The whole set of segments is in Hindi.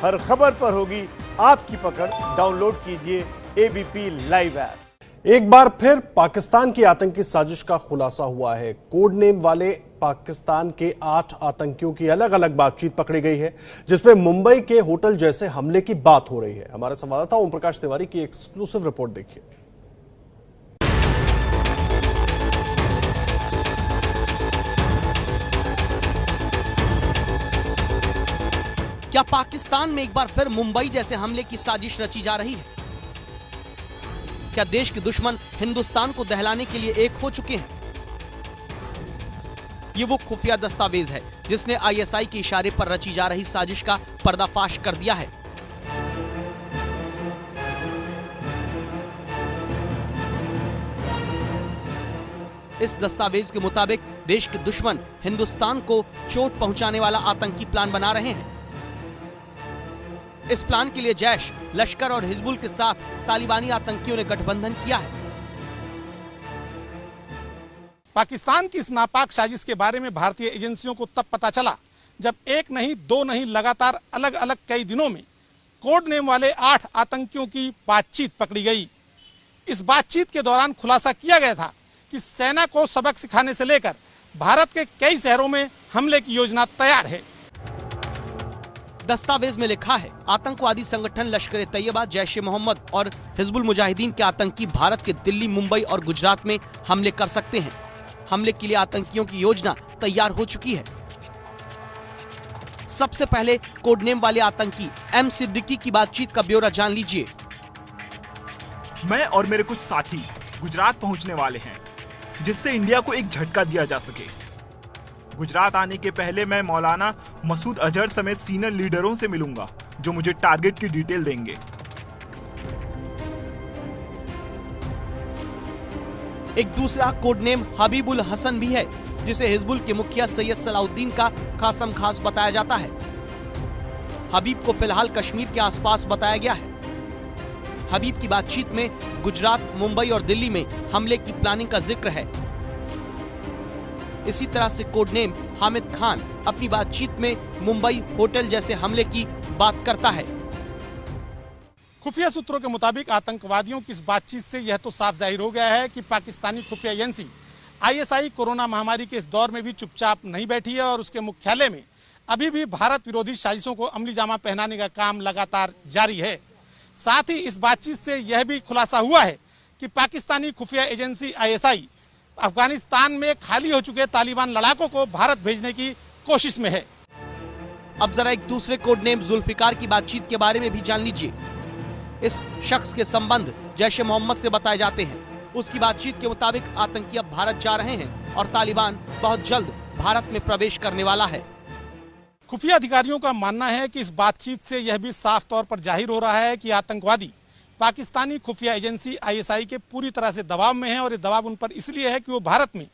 हर खबर पर होगी आपकी पकड़। डाउनलोड कीजिए एबीपी लाइव ऐप। एक बार फिर पाकिस्तान की आतंकी साजिश का खुलासा हुआ है। कोड नेम वाले पाकिस्तान के 8 आतंकियों की अलग अलग बातचीत पकड़ी गई है, जिसमें मुंबई के होटल जैसे हमले की बात हो रही है। हमारे संवाददाता ओम प्रकाश तिवारी की एक्सक्लूसिव रिपोर्ट देखिए। क्या पाकिस्तान में एक बार फिर मुंबई जैसे हमले की साजिश रची जा रही है? क्या देश के दुश्मन हिंदुस्तान को दहलाने के लिए एक हो चुके हैं? ये वो खुफिया दस्तावेज है जिसने आईएसआई के इशारे पर रची जा रही साजिश का पर्दाफाश कर दिया है। इस दस्तावेज के मुताबिक देश के दुश्मन हिंदुस्तान को चोट पहुंचाने वाला आतंकी प्लान बना रहे हैं। इस प्लान के लिए जैश, लश्कर और हिजबुल के साथ तालिबानी आतंकियों ने गठबंधन किया है। पाकिस्तान की इस नापाक साजिश के बारे में भारतीय एजेंसियों को तब पता चला जब एक नहीं दो नहीं लगातार अलग अलग कई दिनों में कोड नेम वाले 8 आतंकियों की बातचीत पकड़ी गई। इस बातचीत के दौरान खुलासा किया गया था कि सेना को सबक सिखाने से लेकर भारत के कई शहरों में हमले की योजना तैयार है। दस्तावेज में लिखा है, आतंकवादी संगठन लश्कर तैयबा, जैश ए मोहम्मद और हिजबुल मुजाहिदीन के आतंकी भारत के दिल्ली, मुंबई और गुजरात में हमले कर सकते हैं। हमले के लिए आतंकियों की योजना तैयार हो चुकी है। सबसे पहले कोडनेम वाले आतंकी एम सिद्दीकी की बातचीत का ब्यौरा जान लीजिए। मैं और मेरे कुछ साथी गुजरात पहुंचने वाले हैं, जिससे इंडिया को एक झटका दिया जा सके। गुजरात आने के पहले मैं मौलाना मसूद अजहर समेत सीनियर लीडरों से मिलूंगा, जो मुझे टारगेट की डिटेल देंगे। एक दूसरा कोडनेम हबीबुल हसन भी है, जिसे हिजबुल के मुखिया सैयद सलाउद्दीन का खासम खास बताया जाता है। हबीब को फिलहाल कश्मीर के आसपास बताया गया है। हबीब की बातचीत में गुजरात, मुंबई और दिल्ली में हमले की प्लानिंग का जिक्र है। इसी तरह से कोडनेम हामिद खान अपनी बातचीत में मुंबई होटल जैसे हमले की बात करता है। खुफिया सूत्रों के मुताबिक आतंकवादियों की इस बातचीत से यह तो साफ जाहिर हो गया है कि पाकिस्तानी खुफिया एजेंसी आईएसआई कोरोना महामारी के इस दौर में भी चुपचाप नहीं बैठी है और उसके मुख्यालय में अभी भी भारत विरोधी साजिशों को अमली जामा पहनाने का काम लगातार जारी है। साथ ही इस बातचीत से यह भी खुलासा हुआ है कि पाकिस्तानी खुफिया एजेंसी आईएसआई अफगानिस्तान में खाली हो चुके तालिबान लड़ाकों को भारत भेजने की कोशिश में है। अब जरा एक दूसरे कोडनेम जुल्फिकार की बातचीत के बारे में भी जान लीजिए। इस शख्स के संबंध जैश ए मोहम्मद से बताए जाते हैं। उसकी बातचीत के मुताबिक आतंकी अब भारत जा रहे हैं और तालिबान बहुत जल्द भारत में प्रवेश करने वाला है। खुफिया अधिकारियों का मानना है कि इस बातचीत से यह भी साफ तौर पर जाहिर हो रहा है कि आतंकवादी पाकिस्तानी खुफिया एजेंसी आईएसआई के पूरी तरह से दबाव में है और ये दबाव उन पर इसलिए है कि वो भारत में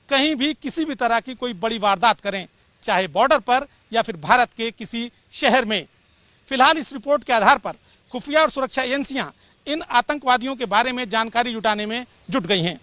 कहीं भी किसी भी तरह की कोई बड़ी वारदात करें, चाहे बॉर्डर पर या फिर भारत के किसी शहर में। फिलहाल इस रिपोर्ट के आधार पर खुफिया और सुरक्षा एजेंसियां इन आतंकवादियों के बारे में जानकारी जुटाने में जुट गई हैं।